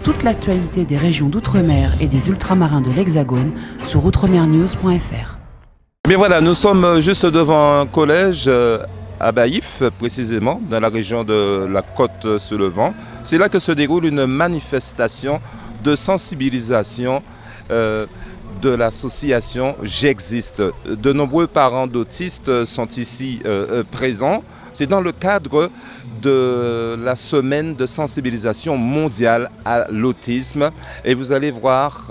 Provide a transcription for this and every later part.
toute l'actualité des régions d'outre-mer et des ultramarins de l'Hexagone sur outremernews.fr. Bien voilà, nous sommes juste devant un collège à Baïf, précisément, dans la région de la Côte-sur-le-Vent. C'est là que se déroule une manifestation de sensibilisation de l'association J'existe. De nombreux parents d'autistes sont ici présents. C'est dans le cadre de la semaine de sensibilisation mondiale à l'autisme. Et vous allez voir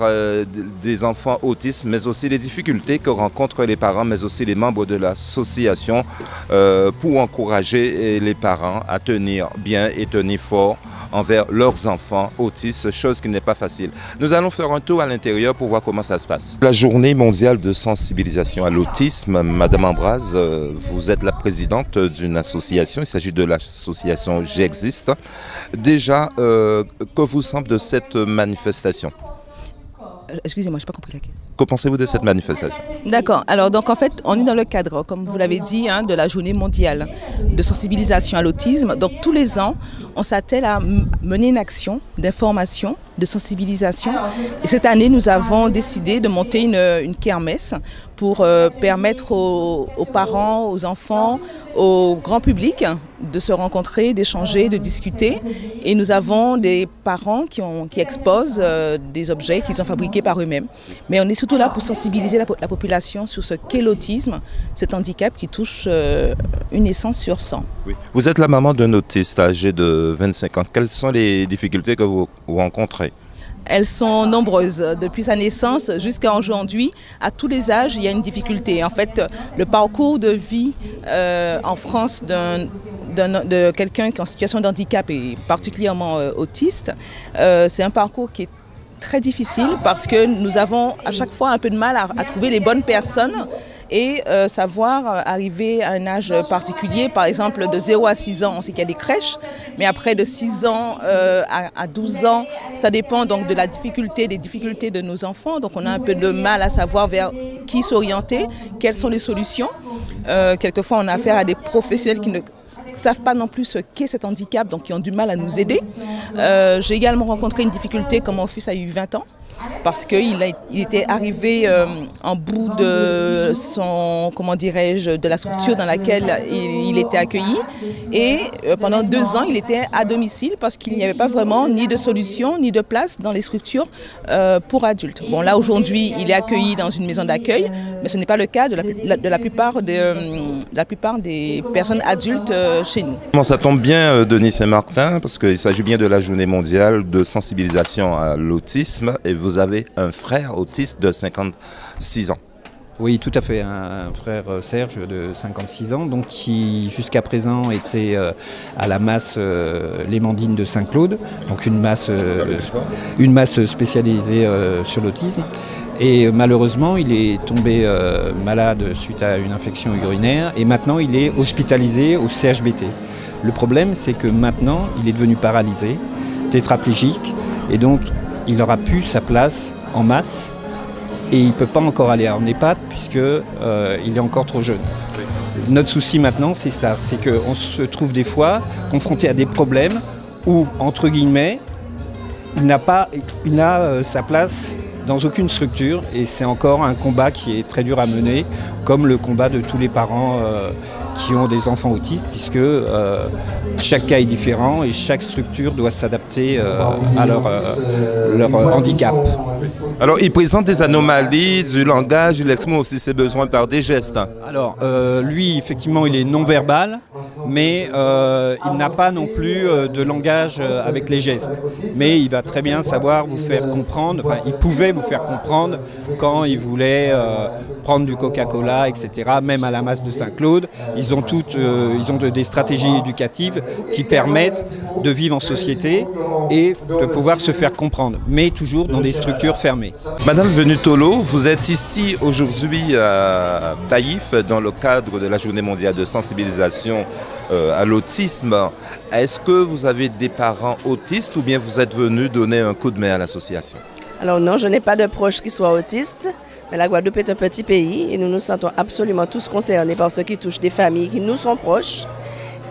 des enfants autistes, mais aussi les difficultés que rencontrent les parents, mais aussi les membres de l'association pour encourager les parents à tenir bien et tenir fort envers leurs enfants autistes, chose qui n'est pas facile. Nous allons faire un tour à l'intérieur pour voir comment ça se passe. La journée mondiale de sensibilisation à l'autisme, Madame Ambroise, vous êtes la présidente d'une association, il s'agit de l'association J'existe. Déjà, que vous semble de cette manifestation ? Excusez-moi, je n'ai pas compris la question. Que pensez-vous de cette manifestation ? D'accord. Alors, donc en fait, on est dans le cadre, comme vous l'avez dit, de la journée mondiale de sensibilisation à l'autisme. Donc, tous les ans, on s'attelle à mener une action d'information, de sensibilisation. Et cette année, nous avons décidé de monter une kermesse pour permettre aux parents, aux enfants, au grand public de se rencontrer, d'échanger, de discuter. Et nous avons des parents qui exposent des objets qu'ils ont fabriqués par eux-mêmes. Mais on est surtout là pour sensibiliser la population sur ce qu'est l'autisme, cet handicap qui touche une naissance sur 100. Oui. Vous êtes la maman d'un autiste âgé de 25 ans. Quelles sont les difficultés que vous rencontrez ? Elles sont nombreuses. Depuis sa naissance jusqu'à aujourd'hui, à tous les âges, il y a une difficulté. En fait, le parcours de vie en France de quelqu'un qui est en situation de handicap et particulièrement autiste, c'est un parcours qui est très difficile parce que nous avons à chaque fois un peu de mal à trouver les bonnes personnes et savoir arriver à un âge particulier. Par exemple, de 0 à 6 ans, on sait qu'il y a des crèches, mais après de 6 ans à 12 ans, ça dépend donc de la difficulté, des difficultés de nos enfants. Donc on a un peu de mal à savoir vers qui s'orienter, quelles sont les solutions. Quelquefois, on a affaire à des professionnels qui ne savent pas non plus ce qu'est cet handicap, donc qui ont du mal à nous aider. J'ai également rencontré une difficulté quand mon fils a eu 20 ans. Parce qu'il était arrivé en bout de son, de la structure dans laquelle il était accueilli. Et pendant 2 ans, il était à domicile parce qu'il n'y avait pas vraiment ni de solution, ni de place dans les structures pour adultes. Bon, là, aujourd'hui, il est accueilli dans une maison d'accueil, mais ce n'est pas le cas de la plupart des personnes adultes chez nous. Bon, ça tombe bien, Denis Saint-Martin, parce qu'il s'agit bien de la journée mondiale de sensibilisation à l'autisme. Et vous avez un frère autiste de 56 ans. Oui, tout à fait, un frère Serge de 56 ans, donc qui jusqu'à présent était à la masse Lémandine de Saint-Claude, donc une masse spécialisée sur l'autisme. Et malheureusement, il est tombé malade suite à une infection urinaire et maintenant il est hospitalisé au CHBT. Le problème, c'est que maintenant, il est devenu paralysé, tétraplégique, et donc il aura plus sa place en masse et il ne peut pas encore aller en EHPAD puisqu'il est encore trop jeune. Notre souci maintenant, c'est ça, c'est qu'on se trouve des fois confronté à des problèmes où, entre guillemets, il n'a sa place dans aucune structure et c'est encore un combat qui est très dur à mener, comme le combat de tous les parents qui ont des enfants autistes, puisque chaque cas est différent et chaque structure doit s'adapter à leur handicap. Alors, il présente des anomalies du langage, il exprime aussi ses besoins par des gestes. Alors, lui, effectivement, il est non-verbal, mais il n'a pas non plus de langage avec les gestes. Mais il va très bien savoir vous faire comprendre, enfin, il pouvait vous faire comprendre quand il voulait prendre du Coca-Cola, etc., même à la masse de Saint-Claude. Ils ont des stratégies éducatives qui permettent de vivre en société et de pouvoir se faire comprendre, mais toujours dans des structures fermées. Madame Venutolo, vous êtes ici aujourd'hui à Baïf dans le cadre de la journée mondiale de sensibilisation à l'autisme. Est-ce que vous avez des parents autistes ou bien vous êtes venu donner un coup de main à l'association? Alors non, je n'ai pas de proches qui soient autistes. Mais la Guadeloupe est un petit pays et nous nous sentons absolument tous concernés par ce qui touche des familles qui nous sont proches.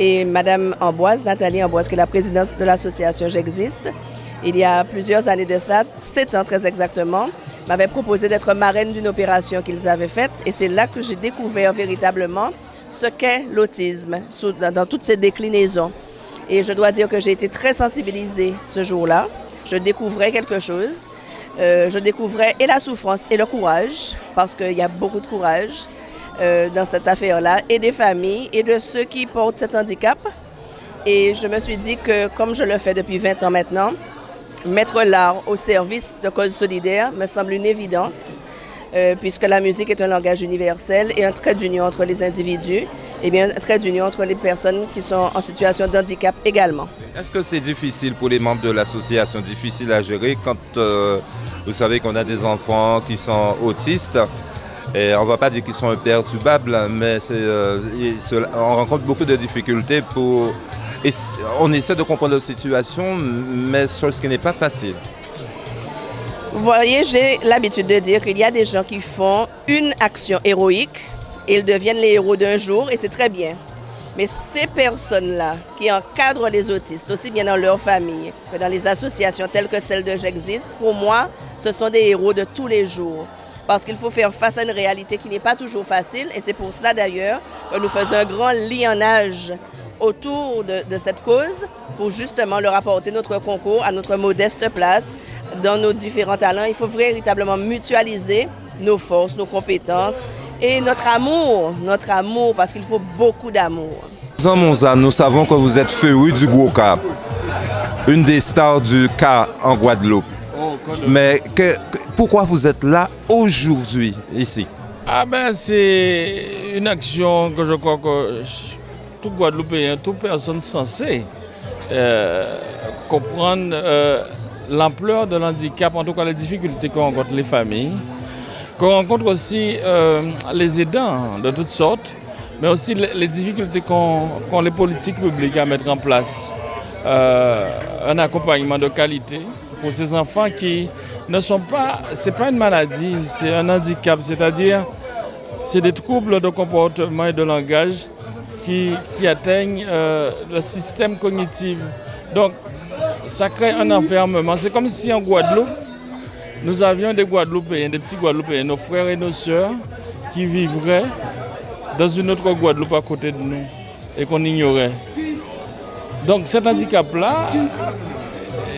Et Madame Ambroise, Nathalie Ambroise, qui est la présidente de l'association J'existe, il y a plusieurs années de cela, 7 ans très exactement, m'avait proposé d'être marraine d'une opération qu'ils avaient faite. Et c'est là que j'ai découvert véritablement ce qu'est l'autisme dans toutes ses déclinaisons. Et je dois dire que j'ai été très sensibilisée ce jour-là. Je découvrais quelque chose. Je découvrais et la souffrance et le courage, parce qu'il y a beaucoup de courage dans cette affaire-là, et des familles et de ceux qui portent cet handicap. Et je me suis dit que, comme je le fais depuis 20 ans maintenant, mettre l'art au service de causes solidaires me semble une évidence, puisque la musique est un langage universel et un trait d'union entre les individus, et bien un trait d'union entre les personnes qui sont en situation de handicap également. Est-ce que c'est difficile pour les membres de l'association, difficile à gérer quand vous savez qu'on a des enfants qui sont autistes? Et on ne va pas dire qu'ils sont imperturbables, mais on rencontre beaucoup de difficultés et on essaie de comprendre leur situation, mais sur ce qui n'est pas facile. Vous voyez, j'ai l'habitude de dire qu'il y a des gens qui font une action héroïque et ils deviennent les héros d'un jour, et c'est très bien. Mais ces personnes-là qui encadrent les autistes, aussi bien dans leur famille que dans les associations telles que celle de J'existe, pour moi, ce sont des héros de tous les jours. Parce qu'il faut faire face à une réalité qui n'est pas toujours facile, et c'est pour cela d'ailleurs que nous faisons un grand lionnage autour de cette cause pour justement leur apporter notre concours à notre modeste place dans nos différents talents. Il faut véritablement mutualiser nos forces, nos compétences et notre amour, parce qu'il faut beaucoup d'amour. Jean Monza, nous savons que vous êtes féru du gros cas, une des stars du cas en Guadeloupe. Mais pourquoi vous êtes là aujourd'hui, ici? C'est une action que je crois que tout Guadeloupéen, toute personne censée comprendre l'ampleur de l'handicap, en tout cas les difficultés qu'on rencontre les familles, qu'on rencontre aussi les aidants de toutes sortes, mais aussi les difficultés qu'ont les politiques publiques à mettre en place. Un accompagnement de qualité pour ces enfants qui ne sont pas, c'est pas une maladie, c'est un handicap, c'est-à-dire c'est des troubles de comportement et de langage qui atteignent le système cognitif. Donc ça crée un enfermement. C'est comme si en Guadeloupe, nous avions des Guadeloupéens, des petits Guadeloupéens, nos frères et nos sœurs qui vivraient dans une autre Guadeloupe à côté de nous et qu'on ignorait. Donc cet handicap-là,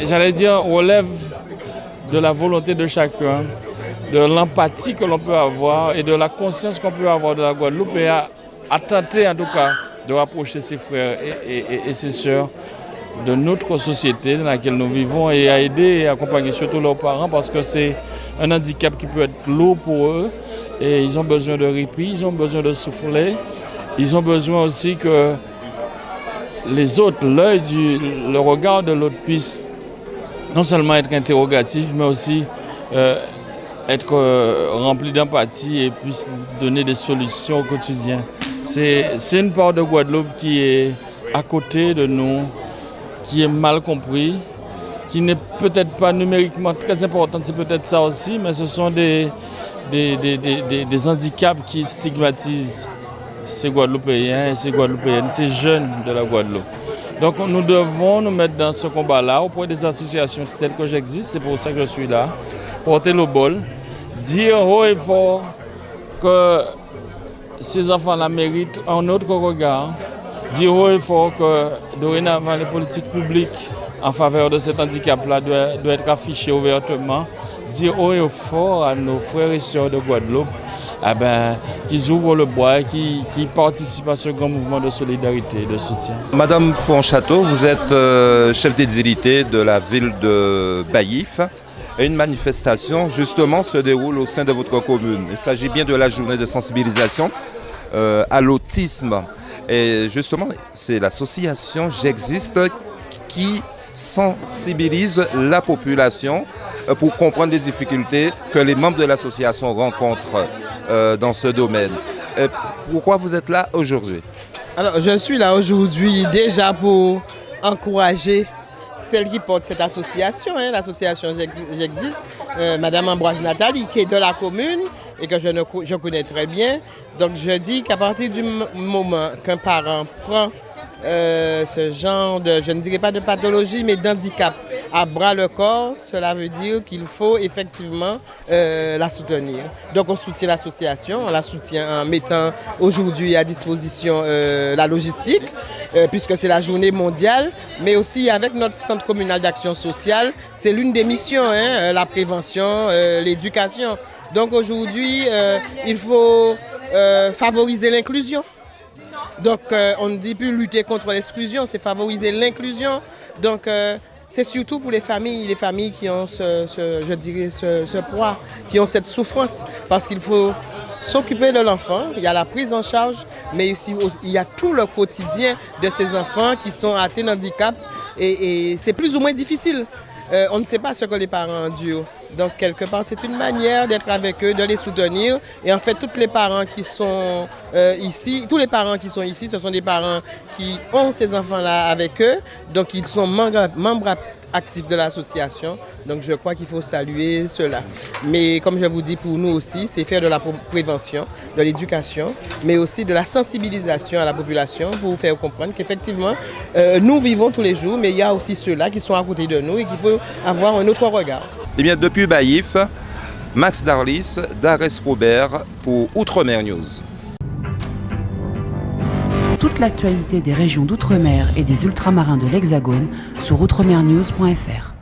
j'allais dire, relève de la volonté de chacun, de l'empathie que l'on peut avoir et de la conscience qu'on peut avoir de la Guadeloupe, et à tenter en tout cas de rapprocher ses frères et ses sœurs de notre société dans laquelle nous vivons, et à aider et accompagner surtout leurs parents, parce que c'est un handicap qui peut être lourd pour eux et ils ont besoin de répit, ils ont besoin de souffler, ils ont besoin aussi que les autres, le regard de l'autre puisse non seulement être interrogatif, mais aussi être rempli d'empathie et puisse donner des solutions au quotidien. C'est une part de Guadeloupe qui est à côté de nous, qui est mal compris, qui n'est peut-être pas numériquement très importante, c'est peut-être ça aussi, mais ce sont des handicaps qui stigmatisent ces Guadeloupéens et ces Guadeloupéennes, ces jeunes de la Guadeloupe. Donc nous devons nous mettre dans ce combat-là auprès des associations telles que J'existe, c'est pour ça que je suis là, porter le bol, dire haut et fort que ces enfants-là méritent un autre regard, dire haut et fort que dorénavant les politiques publiques en faveur de cet handicap-là doivent être affichées ouvertement, dire haut et fort à nos frères et sœurs de Guadeloupe qu'ils ouvrent le bois et qui participent à ce grand mouvement de solidarité et de soutien. Madame Ponchateau, vous êtes chef d'édilité de la ville de Baillif, et une manifestation justement se déroule au sein de votre commune. Il s'agit bien de la journée de sensibilisation à l'autisme. Et justement, c'est l'association J'existe qui sensibilise la population pour comprendre les difficultés que les membres de l'association rencontrent dans ce domaine. Pourquoi vous êtes là aujourd'hui? Alors, je suis là aujourd'hui déjà pour encourager celle qui porte cette association, l'association J'existe, Madame Ambroise Nathalie, qui est de la commune et que je connais très bien. Donc je dis qu'à partir du moment qu'un parent prend ce genre de, je ne dirais pas de pathologie, mais d'handicap à bras le corps, cela veut dire qu'il faut effectivement la soutenir. Donc on soutient l'association, on la soutient en mettant aujourd'hui à disposition la logistique, puisque c'est la journée mondiale, mais aussi avec notre centre communal d'action sociale, c'est l'une des missions, la prévention, l'éducation. Donc aujourd'hui, il faut favoriser l'inclusion. Donc on ne dit plus lutter contre l'exclusion, c'est favoriser l'inclusion. Donc c'est surtout pour les familles qui ont ce poids, qui ont cette souffrance, parce qu'il faut s'occuper de l'enfant, il y a la prise en charge, mais aussi il y a tout le quotidien de ces enfants qui sont atteints d'handicap et c'est plus ou moins difficile. On ne sait pas ce que les parents endurent. Donc quelque part c'est une manière d'être avec eux, de les soutenir. Et en fait tous les parents qui sont ici, ce sont des parents qui ont ces enfants-là avec eux. Donc ils sont membres actifs de l'association. Donc je crois qu'il faut saluer cela. Mais comme je vous dis, pour nous aussi, c'est faire de la prévention, de l'éducation, mais aussi de la sensibilisation à la population pour vous faire comprendre qu'effectivement, nous vivons tous les jours, mais il y a aussi ceux-là qui sont à côté de nous et qu'il faut avoir un autre regard. Eh bien, depuis Baïf, Max Darlis, Darès Robert pour Outre-mer News. Toute l'actualité des régions d'outre-mer et des ultramarins de l'Hexagone sur outremernews.fr.